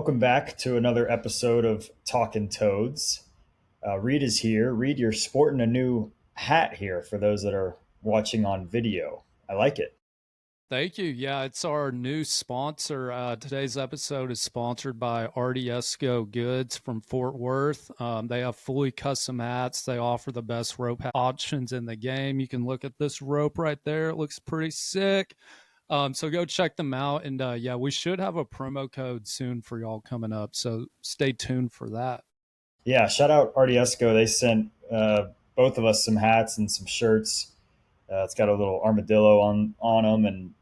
welcome back to another episode of Talking Toads. Reed is here. Reed, you're sporting a new hat here for those that are watching on video. I like it. Thank you. Yeah, it's our new sponsor. Today's episode is sponsored by RDSco Goods from Fort Worth. They have fully custom hats. They offer the best rope options in the game. You can look at this rope right there. It looks pretty sick. So go check them out. And yeah, we should have a promo code soon for y'all coming up. So stay tuned for that. Yeah, shout out RDSco. They sent both of us some hats and some shirts. It's got a little armadillo on them, and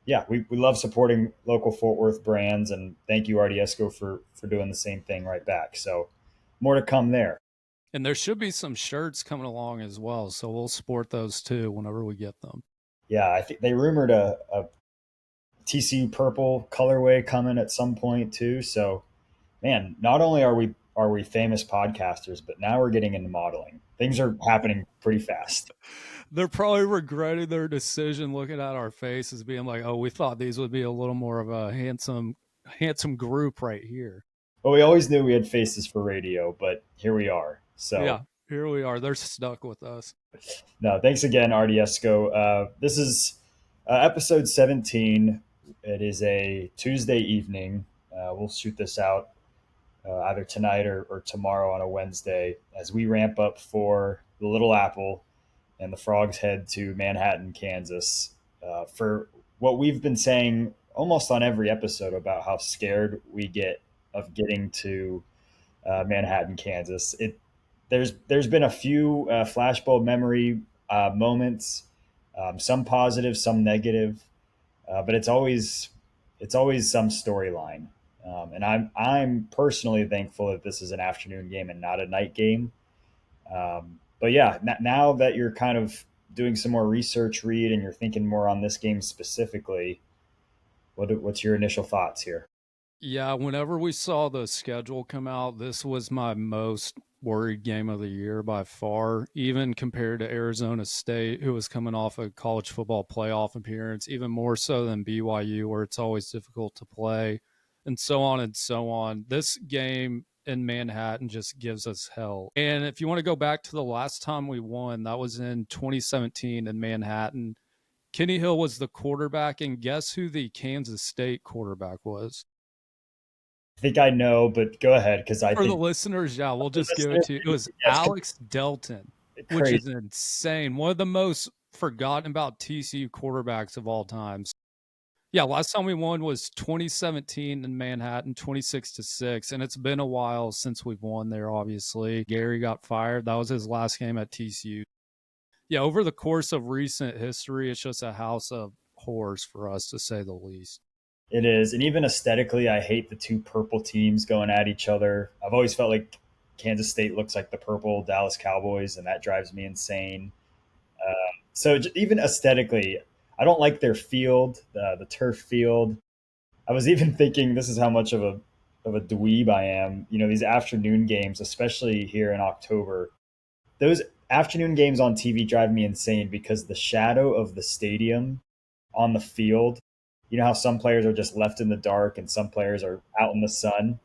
yeah, we love supporting local Fort Worth brands. And thank you, RDSco, for doing the same thing right back. So more to come there. And there should be some shirts coming along as well. So we'll support those too whenever we get them. Yeah, I think they rumored a TCU purple colorway coming at some point too. So, man, not only are we famous podcasters, but now we're getting into modeling. Things are happening pretty fast. They're probably regretting their decision looking at our faces, being like, oh, we thought these would be a little more of a handsome group right here. Well, we always knew we had faces for radio, but here we are. So, Yeah, here we are. They're stuck with us. no, thanks again, RDSco. This is episode 17. It is a Tuesday evening. We'll shoot this out either tonight or tomorrow on a Wednesday as we ramp up for the Little Apple and the Frogs head to Manhattan, Kansas, for what we've been saying almost on every episode about how scared we get of getting to Manhattan, Kansas. There's been a few flashbulb memory moments, some positive, some negative, but it's always some storyline. And I'm personally thankful that this is an afternoon game and not a night game. But yeah, now that you're kind of doing some more research, Reed, and you're thinking more on this game specifically, what's your initial thoughts here? Yeah, whenever we saw the schedule come out, this was my most worried game of the year by far, even compared to Arizona State, who was coming off a college football playoff appearance, even more so than BYU, where it's always difficult to play, and so on and so on. This game in Manhattan just gives us hell. And if you want to go back to the last time we won, that was in 2017 in Manhattan. Kenny Hill was the quarterback, and guess who the Kansas State quarterback was? I think I know, but go ahead because I For the think listeners, yeah, we'll the just give it listeners, to you. It was yes, Alex Delton, which crazy. is insane. One of the most forgotten about TCU quarterbacks of all times. Yeah, last time we won was 2017 in Manhattan, 26-6, and it's been a while since we've won there. Obviously, Gary got fired. That was his last game at TCU. Yeah, over the course of recent history, it's just a house of horrors for us, to say the least. It is, and even aesthetically, I hate the two purple teams going at each other. I've always felt like Kansas State looks like the purple Dallas Cowboys, and that drives me insane. So even aesthetically, I don't like their field, the turf field. I was even thinking this is how much of a dweeb I am. You know, these afternoon games, especially here in October, those afternoon games on TV drive me insane because the shadow of the stadium on the field, you know how some players are just left in the dark and some players are out in the sun.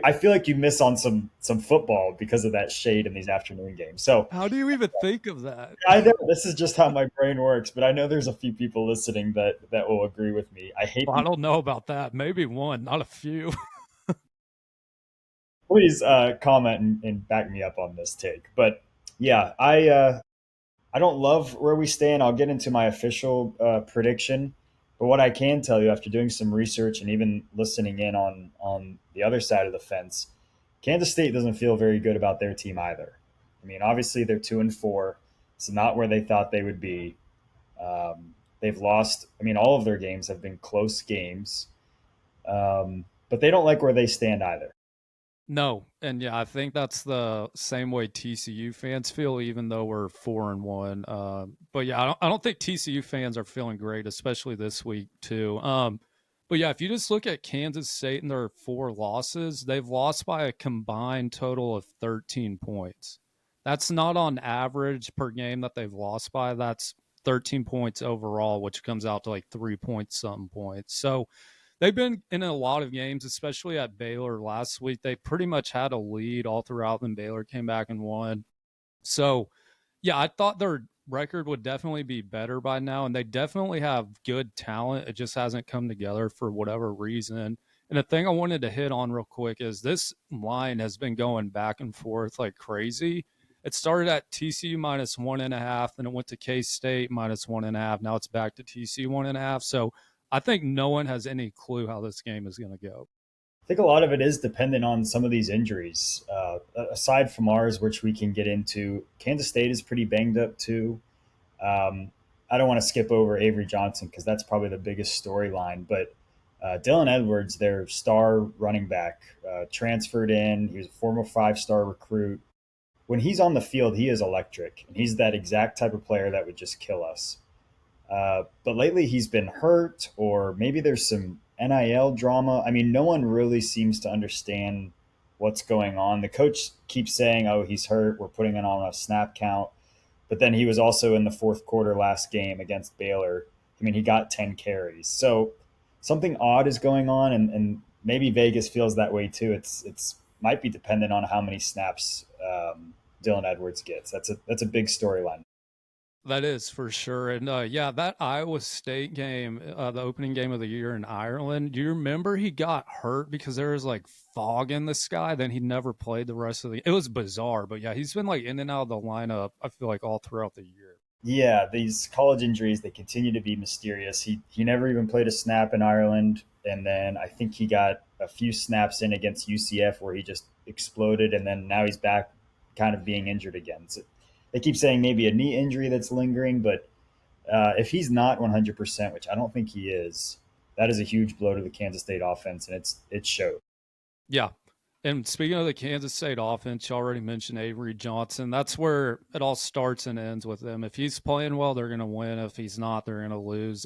I feel like you miss on some football because of that shade in these afternoon games. So How do you even think of that? I know this is just how my brain works, but I know there's a few people listening that will agree with me. I hate Well, I these. don't know about that. Maybe one, not a few. Please comment and back me up on this take. But yeah, I don't love where we stand. I'll get into my official prediction, but what I can tell you after doing some research and even listening in on the other side of the fence, Kansas State doesn't feel very good about their team either. I mean, obviously they're 2-4. It's not where they thought they would be. They've lost. I mean, all of their games have been close games, but they don't like where they stand either. No, and yeah, I think that's the same way TCU fans feel, even though we're 4-1. But yeah, I don't think TCU fans are feeling great, especially this week too. But yeah, if you just look at Kansas State and their four losses, they've lost by a combined total of 13 points. That's not on average per game that they've lost by. That's 13 points overall, which comes out to like 3 points, something points. So they've been in a lot of games, especially at Baylor last week. They pretty much had a lead all throughout, then Baylor came back and won. So, yeah, I thought their record would definitely be better by now, and they definitely have good talent. It just hasn't come together for whatever reason. And the thing I wanted to hit on real quick is this line has been going back and forth like crazy. It started at TCU minus 1.5, then it went to K State minus 1.5. Now it's back to TCU 1.5. So I think no one has any clue how this game is going to go. I think a lot of it is dependent on some of these injuries. Aside from ours, which we can get into, Kansas State is pretty banged up too. Um, I don't want to skip over Avery Johnson because that's probably the biggest storyline. But Dylan Edwards, their star running back, transferred in. He was a former 5-star recruit. When he's on the field, he is electric, and he's that exact type of player that would just kill us. But lately, he's been hurt, or maybe there's some NIL drama. I mean, no one really seems to understand what's going on. The coach keeps saying, "Oh, he's hurt. We're putting it on a snap count." But then he was also in the fourth quarter last game against Baylor. I mean, he got 10 carries. So something odd is going on, and maybe Vegas feels that way too. It's might be dependent on how many snaps Dylan Edwards gets. That's a big storyline. That is for sure. And yeah, that Iowa State game, the opening game of the year in Ireland, do you remember he got hurt because there was like fog in the sky? Then he never played the rest of the. It was bizarre, but yeah, he's been like in and out of the lineup. I feel like all throughout the year. Yeah, these college injuries, they continue to be mysterious. He never even played a snap in Ireland, and then I think he got a few snaps in against UCF where he just exploded, and then now he's back, kind of being injured again. So they keep saying maybe a knee injury that's lingering, but if he's not 100%, which I don't think he is, that is a huge blow to the Kansas State offense, and it showed. Yeah. And speaking of the Kansas State offense, you already mentioned Avery Johnson. That's where it all starts and ends with them. If he's playing well, they're going to win. If he's not, they're going to lose.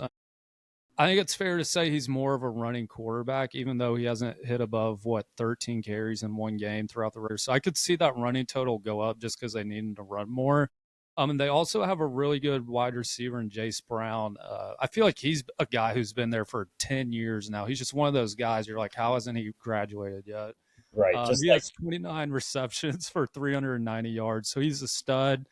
I think it's fair to say he's more of a running quarterback, even though he hasn't hit above 13 carries in one game throughout the year. So I could see that running total go up just because they need him to run more. And they also have a really good wide receiver in Jace Brown. I feel like he's a guy who's been there for 10 years now. He's just one of those guys. You're like, how hasn't he graduated yet? Right. Just He like has 29 receptions for 390 yards. So he's a stud.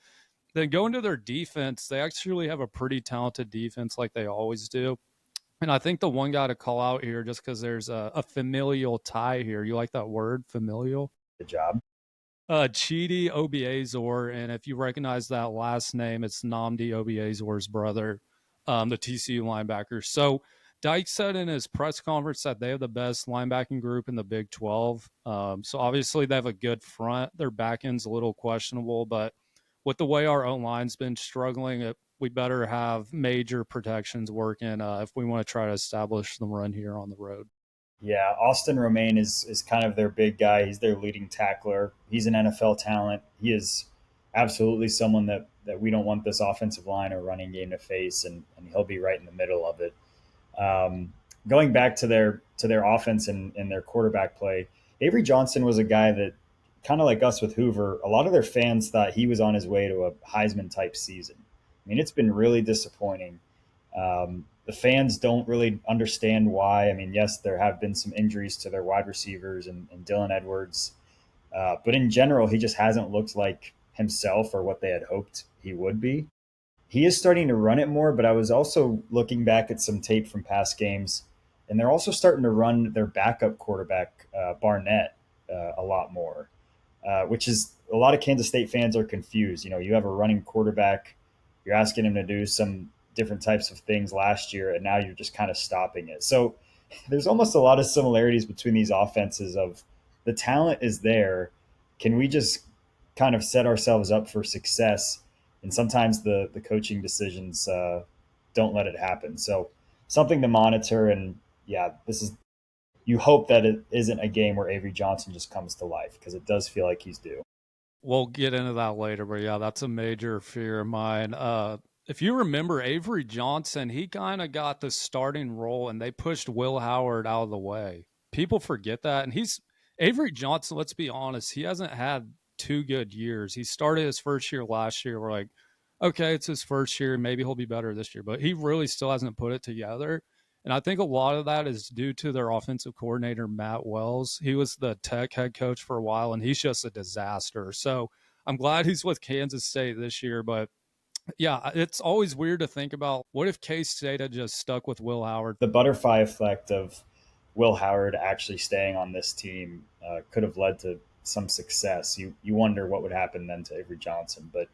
Then going to their defense, they actually have a pretty talented defense like they always do. And I think the one guy to call out here, just because there's a familial tie here. You like that word, familial? the job. Chidi Obiazor, and if you recognize that last name, it's Namdi Obiazor's brother, the TCU linebacker. So Dyke said in his press conference that they have the best linebacking group in the Big 12. So obviously they have a good front. Their back end's a little questionable, but with the way our own line's been struggling, we better have major protections working if we want to try to establish the run here on the road. Yeah, Austin Romaine is kind of their big guy. He's their leading tackler. He's an NFL talent. He is absolutely someone that we don't want this offensive line or running game to face, and he'll be right in the middle of it. Um, Going back to their offense and their quarterback play, Avery Johnson was a guy that kind of like us with Hoover. A lot of their fans thought he was on his way to a Heisman type season. I mean, it's been really disappointing. The fans don't really understand why. I mean, yes, there have been some injuries to their wide receivers and Dylan Edwards, but in general, he just hasn't looked like himself or what they had hoped he would be. He is starting to run it more, but I was also looking back at some tape from past games, and they're also starting to run their backup quarterback, Barnett, a lot more, which is a lot of Kansas State fans are confused. You know, you have a running quarterback, you're asking him to do some different types of things last year, and now you're just kind of stopping it. So there's almost a lot of similarities between these offenses of the talent is there. Can we just kind of set ourselves up for success? And sometimes the coaching decisions don't let it happen. So something to monitor. And yeah, this is you hope that it isn't a game where Avery Johnson just comes to life because it does feel like he's due. We'll get into that later, but yeah, that's a major fear of mine. If you remember Avery Johnson, he kind of got the starting role and they pushed Will Howard out of the way. People forget that. And he's Avery Johnson, let's be honest, he hasn't had two good years. He started his first year last year. We're like, okay, it's his first year. Maybe he'll be better this year, but he really still hasn't put it together. And I think a lot of that is due to their offensive coordinator, Matt Wells. He was the Tech head coach for a while, and he's just a disaster. So I'm glad he's with Kansas State this year. But yeah, it's always weird to think about what if K State had just stuck with Will Howard. The butterfly effect of Will Howard actually staying on this team could have led to some success. You wonder what would happen then to Avery Johnson, but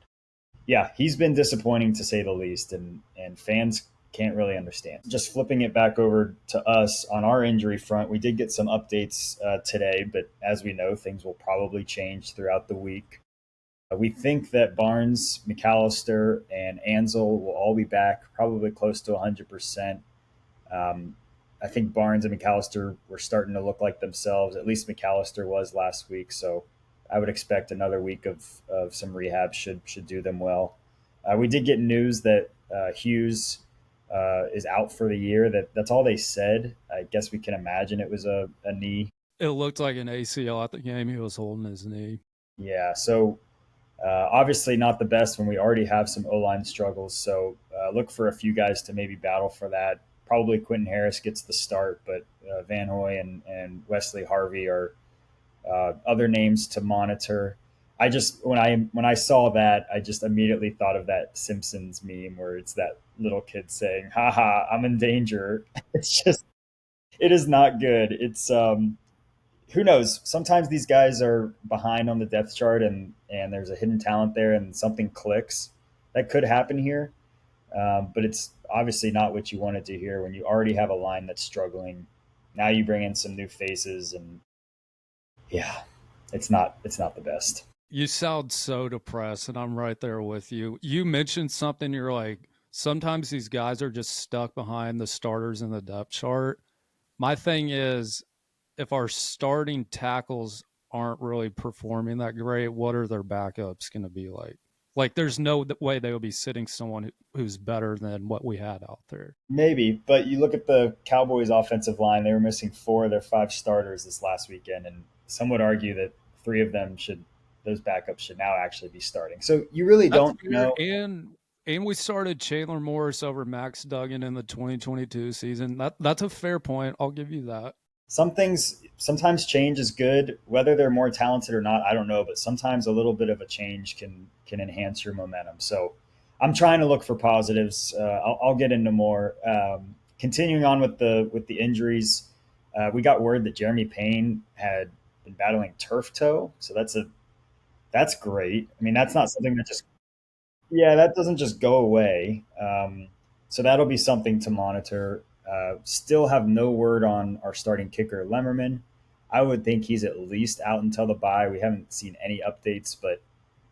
yeah, he's been disappointing to say the least, and fans can't really understand. Just flipping it back over to us on our injury front, we did get some updates today, but as we know, things will probably change throughout the week. We think that Barnes, McAllister, and Ansel will all be back, probably close to 100%. Um, I think Barnes and McAllister were starting to look like themselves. At least McAllister was last week. So I would expect another week of some rehab should do them well. We did get news that Hughes is out for the year. That's all they said. I guess we can imagine it was a knee. It looked like an ACL at the game. He was holding his knee. Yeah. So obviously not the best when we already have some O line struggles. So look for a few guys to maybe battle for that. Probably Quentin Harris gets the start, but Van Hoy and Wesley Harvey are other names to monitor. I just when I saw that, I just immediately thought of that Simpsons meme where it's that little kid saying, "Haha, I'm in danger." It's just it is not good. It's who knows? Sometimes these guys are behind on the depth chart, and there's a hidden talent there, and something clicks. That could happen here, but it's obviously not what you wanted to hear when you already have a line that's struggling. Now you bring in some new faces, and yeah, it's not the best. You sound so depressed, and I'm right there with you. You mentioned something, you're like, sometimes these guys are just stuck behind the starters in the depth chart. My thing is, if our starting tackles aren't really performing that great, what are their backups going to be like? Like, there's no way they will be sitting someone who's better than what we had out there. Maybe, but you look at the Cowboys' offensive line; they were missing four of their five starters this last weekend, and some would argue that three of them should those backups should now actually be starting. So you really That's don't fair. know. And we started Chandler Morris over Max Duggan in the 2022 season. That's a fair point. I'll give you that. Some things sometimes change is good. Whether they're more talented or not, I don't know. But sometimes a little bit of a change can enhance your momentum. So I'm trying to look for positives. I'll get into more. Continuing on with the injuries, we got word that Jeremy Payne had been battling turf toe. So that's great. I mean, that's not something that just yeah, that doesn't just go away. So that'll be something to monitor. Still have no word on our starting kicker, Lemmerman. I would think he's at least out until the bye. We haven't seen any updates, but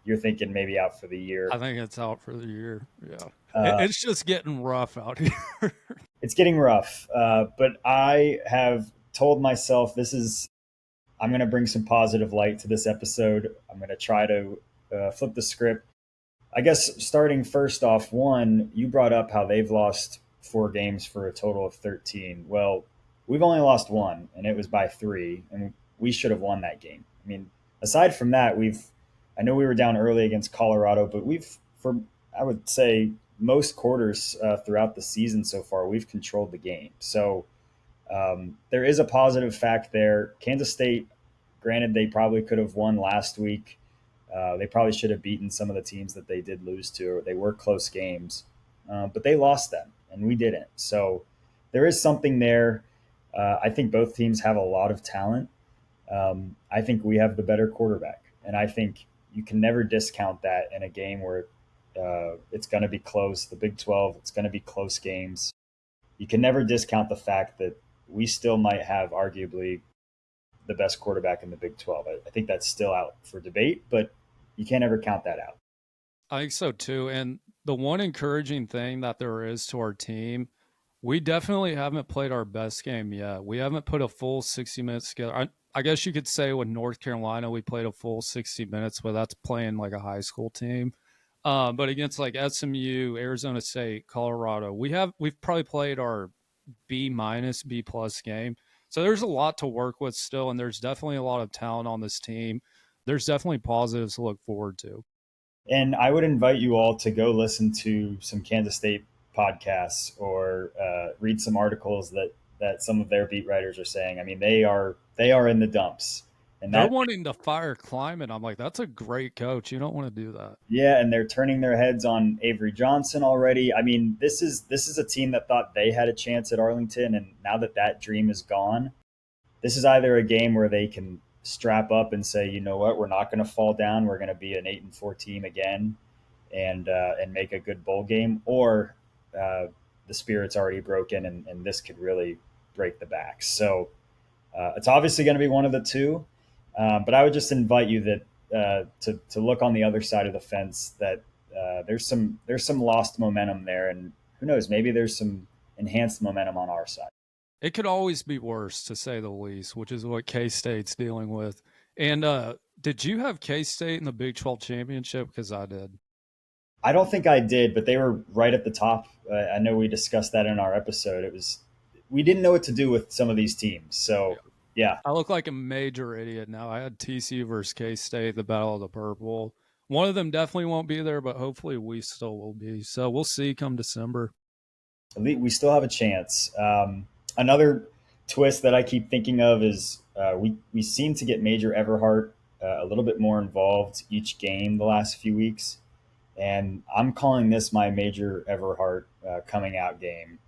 you're thinking maybe out for the year. I think it's out for the year. Yeah. Uh, It's just getting rough out here. it's getting rough, but I have told myself I'm going to bring some positive light to this episode. I'm going to try to flip the script. I guess starting first off, one, you brought up how they've lost four games for a total of 13. Well, we've only lost one, and it was by three, and we should have won that game. I mean, aside from that, I know we were down early against Colorado, but I would say, most quarters throughout the season so far, we've controlled the game. So there is a positive fact there. Kansas State, granted, they probably could have won last week. They probably should have beaten some of the teams that they did lose to, or they were close games, but they lost them, and we didn't. So there is something there. I think both teams have a lot of talent. I think we have the better quarterback, and I think you can never discount that in a game where it's going to be close. The Big 12, it's going to be close games. You can never discount the fact that we still might have arguably the best quarterback in the Big 12. I think that's still out for debate, but you can't ever count that out. I think so too. And the one encouraging thing that there is to our team, we definitely haven't played our best game yet. We haven't put a full 60 minutes together. I guess you could say with North Carolina, we played a full 60 minutes, but that's playing like a high school team. But against like SMU, Arizona State, Colorado, we've probably played our B minus, B plus game. So there's a lot to work with still, and there's definitely a lot of talent on this team. There's definitely positives to look forward to. And I would invite you all to go listen to some Kansas State podcasts or read some articles that some of their beat writers are saying. I mean, they are in the dumps, and They're that wanting to fire Kleiman. I'm like, that's a great coach. You don't want to do that. yeah, and they're turning their heads on Avery Johnson already. I mean, this is a team that thought they had a chance at Arlington, and now that that dream is gone, this is either a game where they can strap up and say, you know what, we're not going to fall down. We're going to be an 8-4 team again, and make a good bowl game, or the spirit's already broken, and this could really break the back. So it's obviously going to be one of the two, but I would just invite you that to look on the other side of the fence. That there's some lost momentum there, and who knows, maybe there's some enhanced momentum on our side. It could always be worse, to say the least, which is what K State's dealing with. And did you have K State in the Big 12 championship? Because I did. I don't think I did, but they were right at the top. I know we discussed that in our episode. It was we didn't know what to do with some of these teams. Yeah. So yeah, I look like a major idiot now. I had TCU versus K State, the Battle of the Purple. One of them definitely won't be there, but hopefully we still will be. So we'll see come December. we still have a chance. Another twist that I keep thinking of is we seem to get Major Everhart a little bit more involved each game the last few weeks, and I'm calling this my Major Everhart coming out game.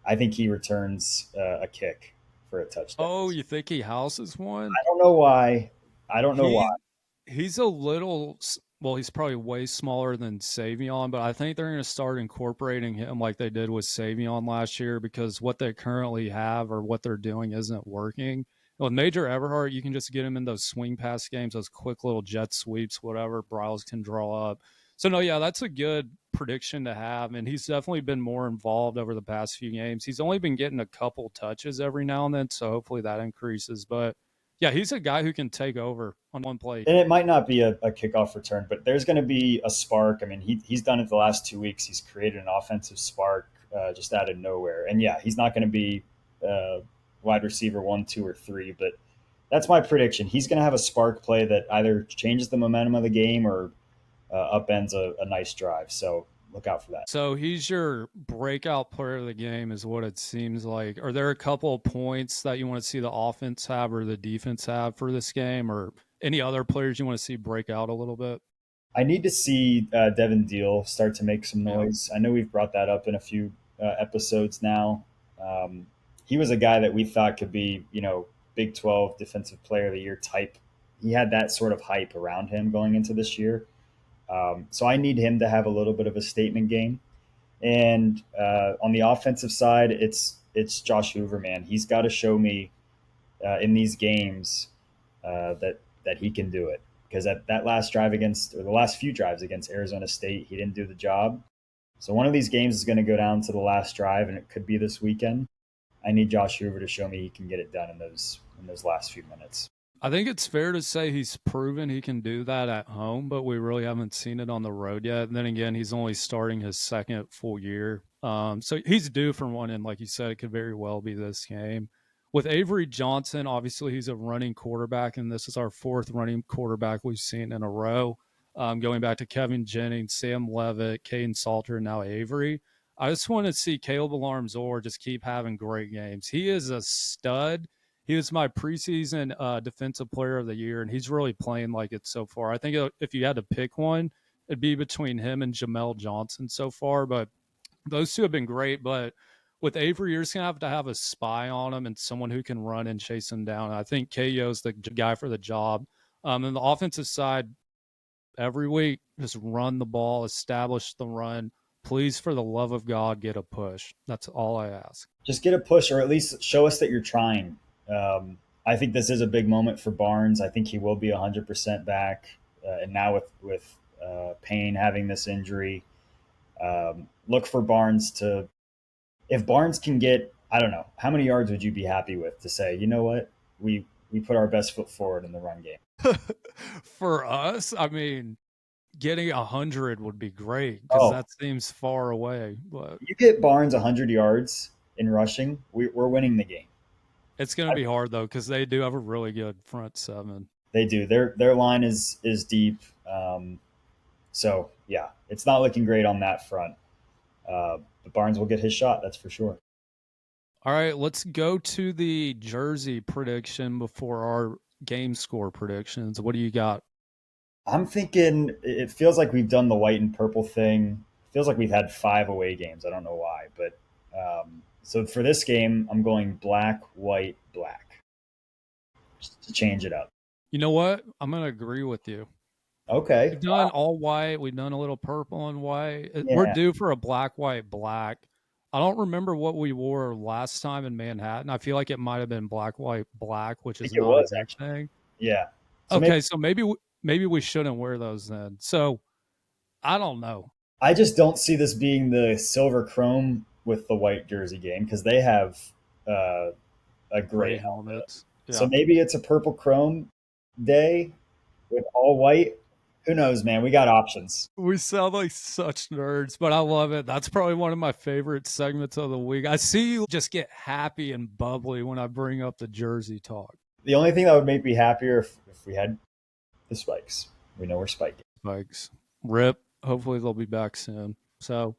I think he returns a kick for a touchdown. Oh, you think he houses one? I don't know why. I don't know why. He he's a little well, he's probably way smaller than Savion, but I think they're going to start incorporating him like they did with Savion last year because what they currently have or what they're doing isn't working. With Major Everhart, you can just get him in those swing pass games, those quick little jet sweeps, whatever Bryles can draw up. So no, yeah, that's a good prediction to have, and he's definitely been more involved over the past few games. He's only been getting a couple touches every now and then, so hopefully that increases. But yeah, he's a guy who can take over on one play. And it might not be a kickoff return, but there's going to be a spark. I mean, he's done it the last 2 weeks. He's created an offensive spark just out of nowhere. And yeah, he's not going to be uh, wide receiver one, two, or three, but that's my prediction. He's going to have a spark play that either changes the momentum of the game or upends a nice drive. So look out for that. So he's your breakout player of the game, is what it seems like. Are there a couple of points that you want to see the offense have or the defense have for this game, or any other players you want to see break out a little bit? I need to see Devin Deal start to make some Yeah. noise. I know we've brought that up in a few episodes now. Um, he was a guy that we thought could be, Big 12 Defensive Player of the Year type. He had that sort of hype around him going into this year. So I need him to have a little bit of a statement game. And on the offensive side, it's Josh Hoover, man. He's got to show me in these games that he can do it. Because at that last drive against, or the last few drives against Arizona State, he didn't do the job. So one of these games is going to go down to the last drive, and it could be this weekend. I need Josh Hoover to show me he can get it done in those last few minutes. I think it's fair to say he's proven he can do that at home, but we really haven't seen it on the road yet. And then again, he's only starting his second full year. So he's due for one, and like you said, it could very well be this game. With Avery Johnson, obviously he's a running quarterback, and this is our fourth running quarterback we've seen in a row. Going back to Kevin Jennings, Sam Levitt, Caden Salter, and now Avery. I just want to see Caleb Alarm-Zor just keep having great games. He is a stud. He was my preseason defensive player of the year, and he's really playing like it so far. I think if you had to pick one, it'd be between him and Jamel Johnson so far. But those two have been great. But with Avery, you're just gonna have to have a spy on him and someone who can run and chase him down. I think KO's the guy for the job. And the offensive side, every week, just run the ball, establish the run. Please, for the love of God, get a push. That's all I ask. Just get a push, or at least show us that you're trying. I think this is a big moment for Barnes. I think he will be 100% back, and now with Payne having this injury, look for Barnes to. If Barnes can get, I don't know, how many yards would you be happy with to say, you know what, we put our best foot forward in the run game. For us, I mean, getting 100 would be great because Oh, that seems far away, but you get Barnes 100 yards in rushing, we're winning the game. it's going to be hard though because they do have a really good front seven. They do. Their line is deep. So yeah, it's not looking great on that front. Barnes will get his shot. That's for sure. All right, let's go to the jersey prediction before our game score predictions. What do you got? I'm thinking it feels like we've done the white and purple thing. It feels like we've had 5 away games. I don't know why, but so for this game, I'm going black, white, black, just to change it up. You know what? I'm going to agree with you. Okay. We've done all white. We've done a little purple and white. We're Yeah, due for a black, white, black. I don't remember what we wore last time in Manhattan. I feel like it might have been black, white, black, which I think is it not a was good actually. thing. Yeah. So maybe Okay, so maybe we shouldn't wear those then. So I don't know. I just don't see this being the silver chrome with the white jersey game because they have uh, a gray Gray helmet. helmets. So Yeah. maybe it's a purple chrome day with all white. Who knows, man? We got options. We sound like such nerds, but I love it. That's probably one of my favorite segments of the week. I see you just get happy and bubbly when I bring up the jersey talk. The only thing that would make me happier if we had the spikes. We know we're spiking. Spikes. Rip. Hopefully they'll be back soon. So,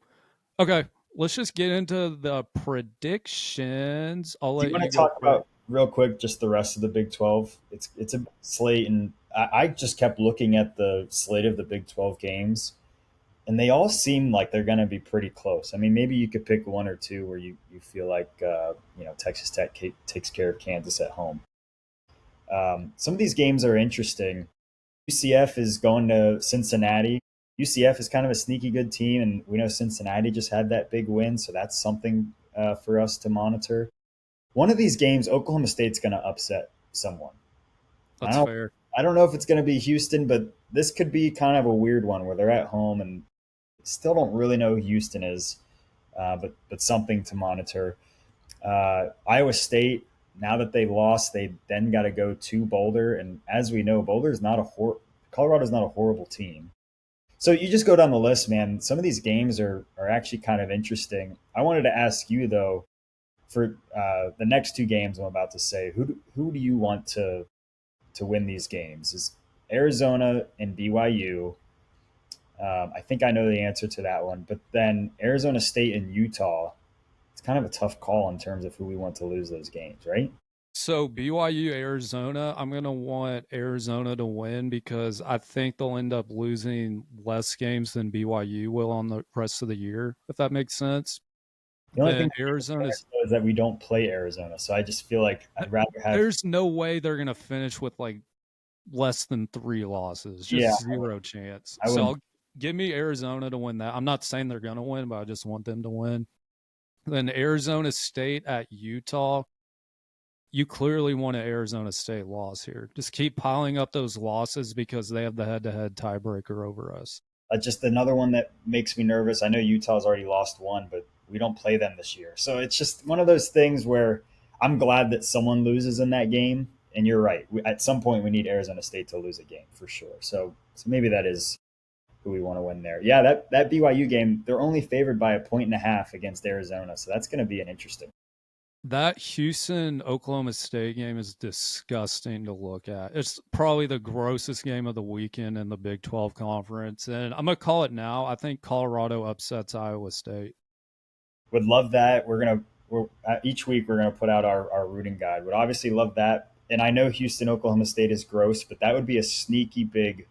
okay, let's just get into the predictions. I'll Do you let want you to go talk first. about real quick just the rest of the Big 12? It's a slate, and I just kept looking at the slate of the Big 12 games, and they all seem like they're going to be pretty close. I mean, maybe you could pick one or two where you feel like Texas Tech takes care of Kansas at home. Some of these games are interesting. UCF is going to Cincinnati. UCF is kind of a sneaky good team, and we know Cincinnati just had that big win, so that's something for us to monitor. One of these games, Oklahoma State's going to upset someone. I That's don't, fair. I don't know if it's going to be Houston, but this could be kind of a weird one where they're at home and still don't really know who Houston is, but something to monitor. Iowa State, now that they lost, they then got to go to Boulder, and as we know, Boulder's not a Colorado's not a horrible team. So you just go down the list, man. Some of these games are actually kind of interesting. I wanted to ask you though, for the next two games I'm about to say, who do you want to win these games? Is Arizona and BYU? I think I know the answer to that one, but then Arizona State and Utah. It's kind of a tough call in terms of who we want to lose those games, right? So BYU Arizona, I'm gonna want Arizona to win because I think they'll end up losing less games than BYU will on the rest of the year, if that makes sense. The only Then thing Arizona's is that we don't play Arizona, so I just feel like I'd rather have. there's no way they're gonna finish with like less than 3 losses, Yeah, just zero chance. I So wouldn't. I'll give me Arizona to win that. I'm not saying they're gonna win, but I just want them to win. Then Arizona State at Utah. You clearly want an Arizona State loss here. Just keep piling up those losses because they have the head-to-head tiebreaker over us. Just another one that makes me nervous. I know Utah's already lost one, but we don't play them this year, so it's just one of those things where I'm glad that someone loses in that game. And you're right. At some point, we need Arizona State to lose a game for sure. So maybe that is who we want to win there. Yeah, that BYU game, they're only favored by 1.5 against Arizona, so that's going to be an interesting. That Houston Oklahoma State game is disgusting to look at. It's probably the grossest game of the weekend in the Big 12 conference. And I'm going to call it now. I think Colorado upsets Iowa State. Would love that. We're each week we're gonna put out our rooting guide. Would obviously love that. And I know Houston Oklahoma State is gross, but that would be a sneaky big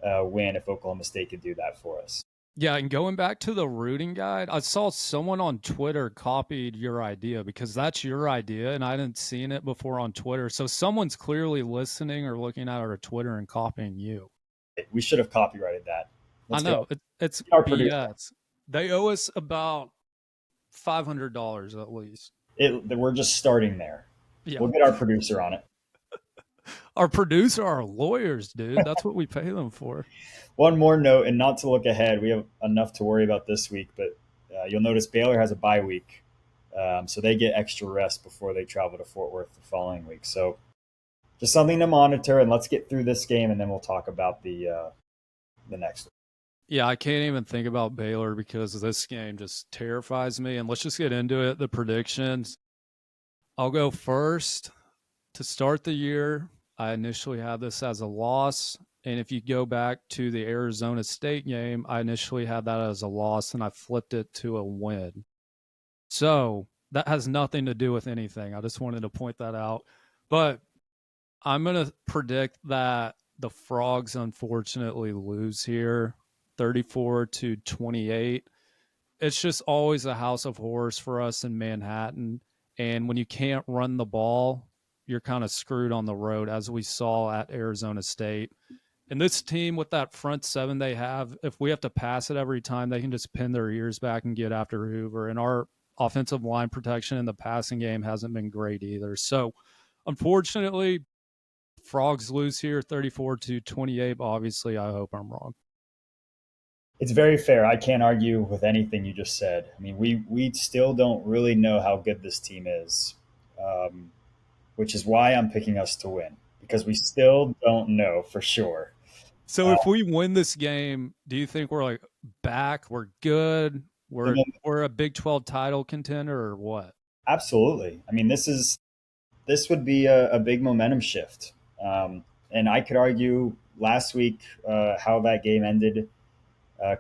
win if Oklahoma State could do that for us. Yeah, and going back to the rooting guide, I saw someone on Twitter copied your idea because that's your idea, and I hadn't seen it before on Twitter. So someone's clearly listening or looking at our Twitter and copying you. We should have copyrighted that. I Let's know go. it's Our producer. BS. They owe us about $500 at least. We're just starting there. Yeah, We'll get our producer on it. our producer, our lawyers, dude. That's what we pay them for. One more note, and not to look ahead, we have enough to worry about this week, but you'll notice Baylor has a bye week. So they get extra rest before they travel to Fort Worth the following week. So just something to monitor, and let's get through this game, and then we'll talk about the next one. Yeah, I can't even think about Baylor because this game just terrifies me. And let's just get into it. The predictions. I'll go first. To start the year, I initially had this as a loss. And if you go back to the Arizona State game, I initially had that as a loss and I flipped it to a win. So that has nothing to do with anything. I just wanted to point that out. But I'm going to predict that the Frogs unfortunately lose here 34-28. It's just always a house of horrors for us in Manhattan. And when you can't run the ball, you're kind of screwed on the road, as we saw at Arizona State. And this team, with that front seven they have, if we have to pass it every time, they can just pin their ears back and get after Hoover. And our offensive line protection in the passing game hasn't been great either. So, unfortunately, Frogs lose here 34-28. But obviously, I hope I'm wrong. It's very fair. I can't argue with anything you just said. I mean, we still don't really know how good this team is, um, which is why I'm picking us to win because we still don't know for sure. So Uh, if we win this game, do you think we're like back? We're good. I We're mean, we're a Big 12 title contender or what? absolutely. I mean, this would be a big momentum shift, and I could argue last week how that game ended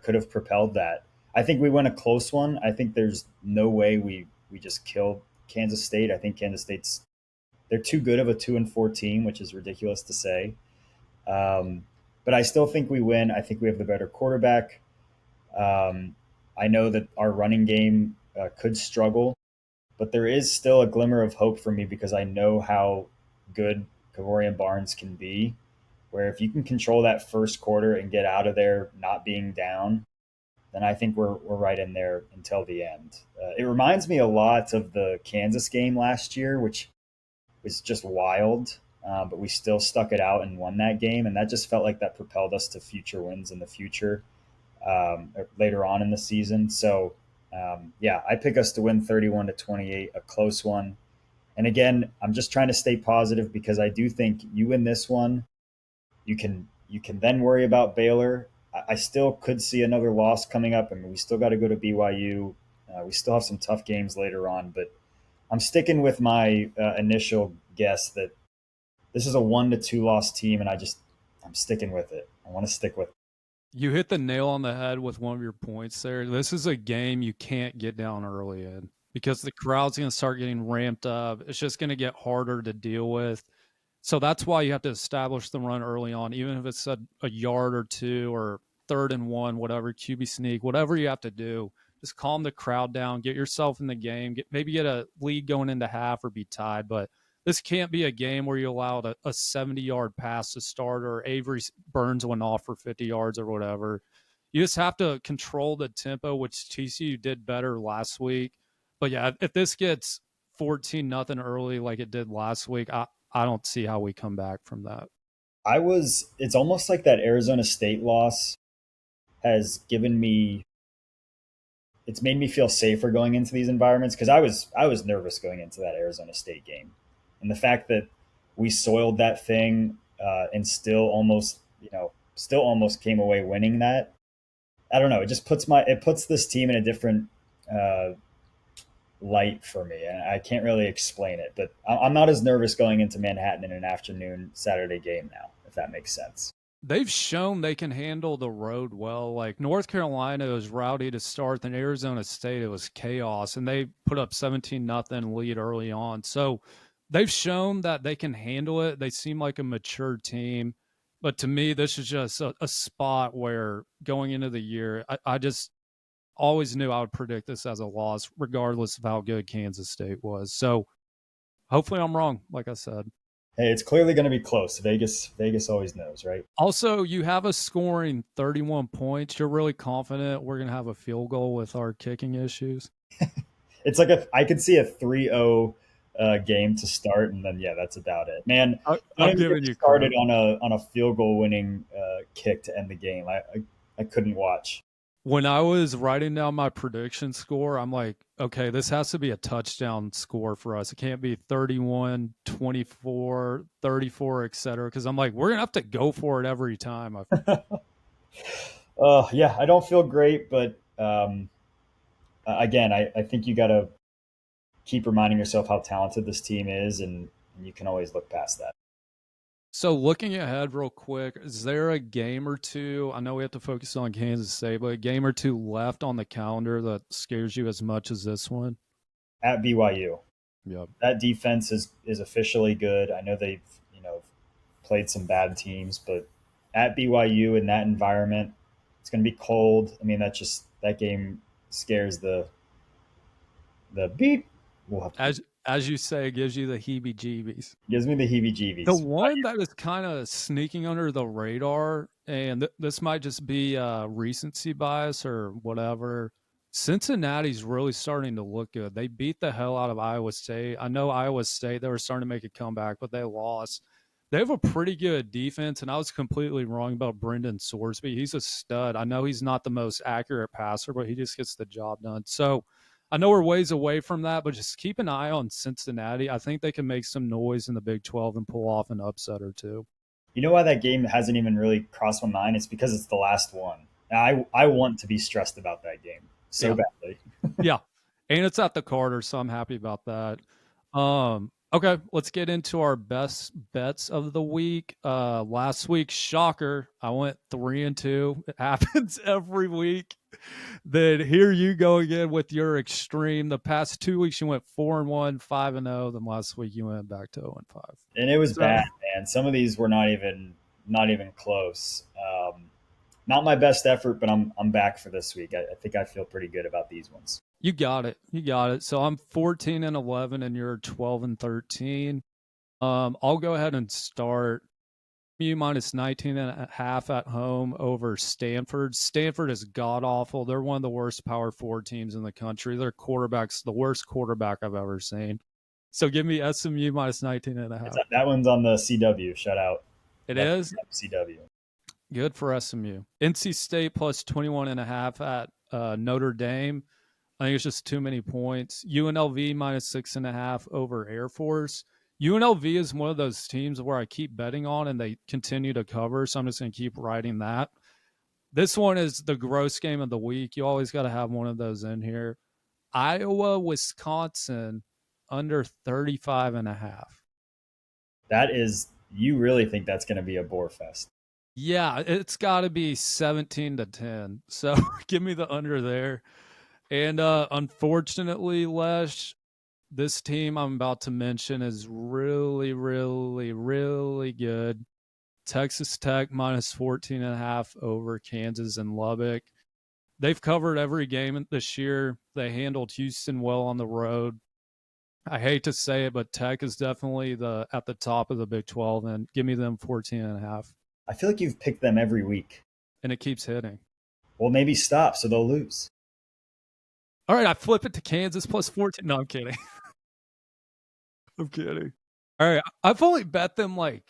could have propelled that. I think we win a close one. I think there's no way we just killed Kansas State. I think Kansas State's they're too good of a 2-4 team, which is ridiculous to say. Um, but I still think we win. I think we have the better quarterback. Um, I know that our running game could struggle, but there is still a glimmer of hope for me because I know how good Kavorian Barnes can be. Where if you can control that first quarter and get out of there not being down, then I think we're right in there until the end. It reminds me a lot of the Kansas game last year, which was just wild. But we still stuck it out and won that game, and that just felt like that propelled us to future wins in the future later on in the season. So yeah, I pick us to win 31-28, a close one. And again, I'm just trying to stay positive because I do think you win this one, you can then worry about Baylor. I still could see another loss coming up. I mean, we still got to go to BYU. We still have some tough games later on, but I'm sticking with my initial guess that this is a 1-2 loss team, and I'm sticking with it. I want to stick with it. You hit the nail on the head with one of your points there. This is a game you can't get down early in because the crowd's going to start getting ramped up. It's just going to get harder to deal with. So that's why you have to establish the run early on, even if it's a yard or two or 3rd and 1, whatever, QB sneak, whatever you have to do. Just calm the crowd down, get yourself in the game, maybe get a lead going into half or be tied. But this can't be a game where you allowed a 70-yard pass to start or Avery Burns went off for 50 yards or whatever. You just have to control the tempo, which TCU did better last week. But yeah, if this gets 14-0 early like it did last week, I don't see how we come back from that. It's almost like that Arizona State loss has given me, it's made me feel safer going into these environments because I was nervous going into that Arizona State game, and the fact that we soiled that thing and still almost came away winning that. I don't know. It puts this team in a different uh, light for me, and I can't really explain it. But I'm not as nervous going into Manhattan in an afternoon Saturday game now, if that makes sense. They've shown they can handle the road well. Like North Carolina was rowdy to start, then Arizona State it was chaos, and they put up 17-0 lead early on. So they've shown that they can handle it. They seem like a mature team. But to me, this is just a spot where going into the year, I just always knew I would predict this as a loss, regardless of how good Kansas State was. So hopefully I'm wrong, like I said. Hey, it's clearly going to be close. Vegas always knows, right? Also, you have us scoring 31 points. You're really confident we're going to have a field goal with our kicking issues. It's like I could see a 3-0 game to start, and then yeah, that's about it. Man, don't I'm even get giving me you started crap. on a field goal winning kick to end the game. I couldn't watch. When I was writing down my prediction score, I'm like, okay, this has to be a touchdown score for us. It can't be 31, 24, 34, etc. Because I'm like, we're going to have to go for it every time. Yeah, I don't feel great, but again, I think you got to keep reminding yourself how talented this team is, and you can always look past that. So looking ahead real quick, is there a game or two? I know we have to focus on Kansas State, but a game or two left on the calendar that scares you as much as this one? at BYU. Yep. That defense is officially good. I know they've played some bad teams, but at BYU in that environment, it's going to be cold. I mean, that game scares the beep. We'll have to be, As you say, it gives you the heebie-jeebies. gives me the The heebie-jeebies. one that is kind of sneaking under the radar, and this might just be recency bias or whatever. Cincinnati's really starting to look good. They beat the hell out of Iowa State. I know Iowa State, they were starting to make a comeback, but they lost. They have a pretty good defense, and I was completely wrong about Brendan Sorsby. He's a stud. I know he's not the most accurate passer, but he just gets the job done. So I know we're ways away from that, but just keep an eye on Cincinnati. I think they can make some noise in the Big 12 and pull off an upset or two. You know why that game hasn't even really crossed my mind? It's because it's the last one. I want to be stressed about that game so Yeah. badly. Yeah. And it's at the Carter, so I'm happy about that. Okay, let's get into our best bets of the week. Last week, shocker, I went 3-2. It happens every week. Then here you go again with your extreme. The past 2 weeks you went 4-1, 5-0. Then last week you went back to 0-5. And it was So bad, man. Some of these were not even close. Not my best effort, but I'm back for this week. I think I feel pretty good about these ones. you got it. You got it. So I'm 14-11 and you're 12-13. I'll go ahead and start. SMU minus 19 and a half at home over Stanford. Stanford is god awful. They're one of the worst Power Four teams in the country. Their quarterback's the worst quarterback I've ever seen. So give me SMU minus 19 and a half. That one's on the CW. Shout out. It Love is CW. good for SMU. NC State plus 21 and a half at Notre Dame. I think it's just too many points. UNLV minus 6.5 over Air Force. UNLV is one of those teams where I keep betting on and they continue to cover. So I'm just going to keep riding that. This one is the gross game of the week. You always got to have one of those in here. Iowa, Wisconsin under 35.5. You really think that's going to be a bore fest? Yeah, it's got to be 17-10. So give me the under there. And unfortunately, Les, this team I'm about to mention is really, really, really good. Texas Tech minus 14.5 over Kansas and Lubbock. They've covered every game this year. They handled Houston well on the road. I hate to say it, but Tech is definitely at the top of the Big 12, and give me them 14.5. I feel like you've picked them every week. And it keeps hitting. Well, maybe stop so they'll lose. All right, I flip it to Kansas plus 14. No, I'm kidding. I'm kidding. All right, I've only bet them like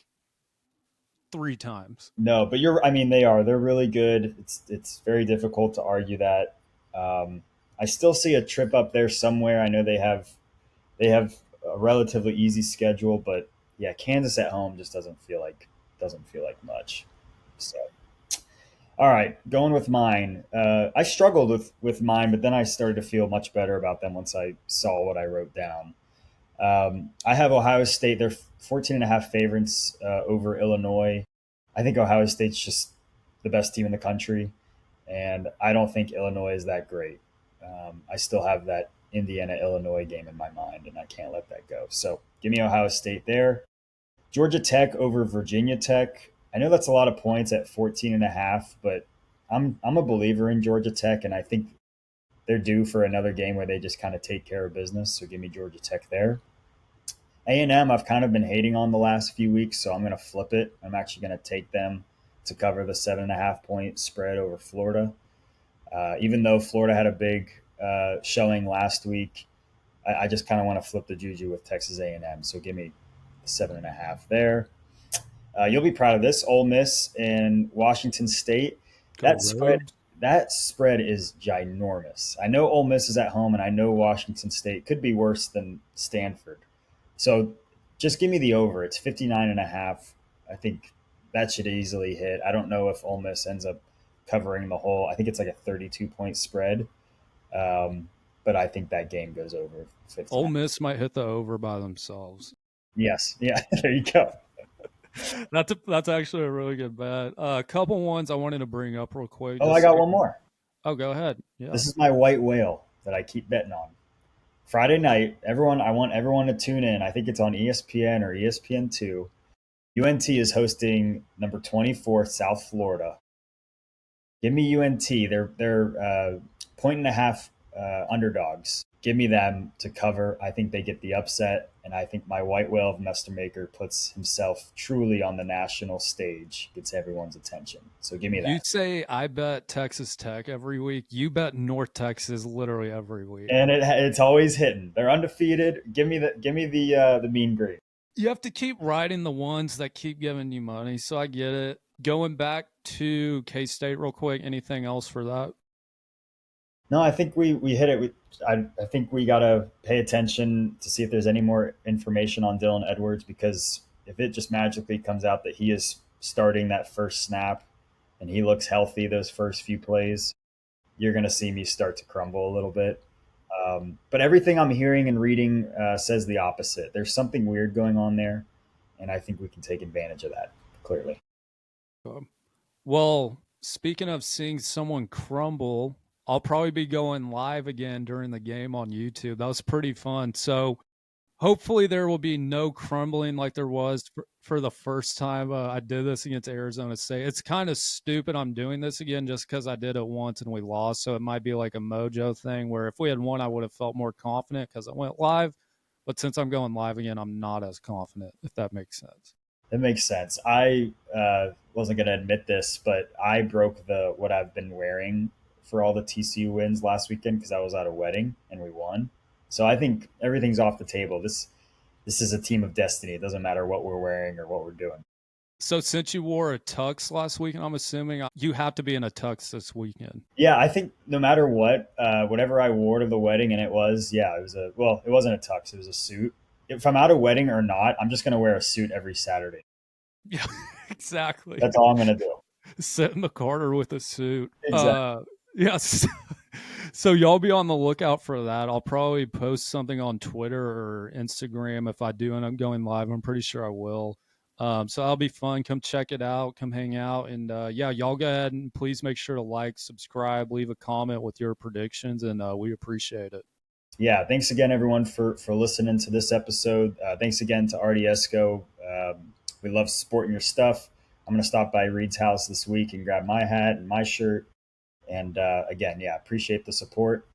3 times. No, but I mean, they're really good. It's very difficult to argue that. I still see a trip up there somewhere. I know they have a relatively easy schedule, but yeah, Kansas at home just doesn't feel like much. So, all right, going with mine. I struggled with mine, but then I started to feel much better about them once I saw what I wrote down. I have Ohio State. They're 14 and a half favorites over Illinois. I think Ohio State's just the best team in the country, and I don't think Illinois is that great. I still have that Indiana Illinois game in my mind, and I can't let that go. So give me Ohio State there. Georgia Tech over Virginia Tech. I know that's a lot of points at 14 and a half, but I'm a believer in Georgia Tech, and I think they're due for another game where they just kind of take care of business. So give me Georgia Tech there. A&M, I've kind of been hating on the last few weeks, so I'm going to flip it. I'm actually going to take them to cover the 7.5 point spread over Florida. Even though Florida had a big showing last week, I just kind of want to flip the juju with Texas A&M. So give me 7.5 there. You'll be proud of this. Ole Miss and Washington State. Go That spread Rebs. that spread is ginormous. I know Ole Miss is at home, and I know Washington State could be worse than Stanford. So just give me the over. It's 59.5. I think that should easily hit. I don't know if Ole Miss ends up covering the whole. I think it's like a 32-point spread. But I think that game goes over 59. Ole Miss might hit the over by themselves. Yes. Yeah. There you go. That's actually a really good bet. A couple ones I wanted to bring up real quick. Oh, I Just got one more. oh, go ahead. Yeah. This is my white whale that I keep betting on. Friday night, everyone. I want everyone to tune in. I think it's on ESPN or ESPN2. UNT is hosting number 24 South Florida. Give me UNT. They're point and a half underdogs. Give me them to cover. I think they get the upset, and I think my white whale of Mester Maker puts himself truly on the national stage, gets everyone's attention. So give me You that. say I bet Texas Tech every week. You bet North Texas literally every week. And it's always hitting. They're undefeated. Give me the mean green. You have to keep riding the ones that keep giving you money. So I get it. Going back to K State real quick. Anything else for that? No, I think we hit it. I think we got to pay attention to see if there's any more information on Dylan Edwards, because if it just magically comes out that he is starting that first snap and he looks healthy those first few plays, you're going to see me start to crumble a little bit. But everything I'm hearing and reading says the opposite. There's something weird going on there, and I think we can take advantage of that, clearly. Um, Well, speaking of seeing someone crumble, I'll probably be going live again during the game on YouTube. That was pretty fun. So hopefully there will be no crumbling like there was for the first time I did this against Arizona State. It's kind of stupid I'm doing this again just because I did it once and we lost. So it might be like a mojo thing where if we had won, I would have felt more confident because I went live. But since I'm going live again, I'm not as confident, if that makes sense. That makes sense. I wasn't going to admit this, but I broke the what I've been wearing for all the TCU wins last weekend because I was at a wedding and we won. So I think everything's off the table. This is a team of destiny. It doesn't matter what we're wearing or what we're doing. So since you wore a tux last weekend, I'm assuming you have to be in a tux this weekend. Yeah, I think no matter what, whatever I wore to the wedding, and it was, yeah, it was it wasn't a tux, it was a suit. If I'm at a wedding or not, I'm just going to wear a suit every Saturday. Yeah, exactly. That's all I'm going to do. Sit in the corner with a suit. Exactly. Yes. So y'all be on the lookout for that. I'll probably post something on Twitter or Instagram if I do end up going live. I'm pretty sure I will. So that'll be fun. Come check it out. Come hang out. And yeah, y'all go ahead and please make sure to like, subscribe, leave a comment with your predictions, and we appreciate it. Yeah, thanks again, everyone, for listening to this episode. Thanks again to RDSCO. We love supporting your stuff. I'm going to stop by Reed's house this week and grab my hat and my shirt. And again, yeah, appreciate the support.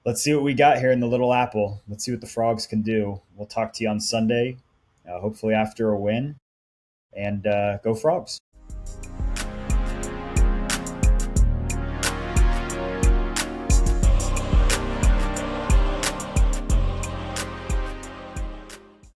Let's see what we got here in the Little Apple. Let's see what the Frogs can do. We'll talk to you on Sunday, hopefully after a win. And go Frogs.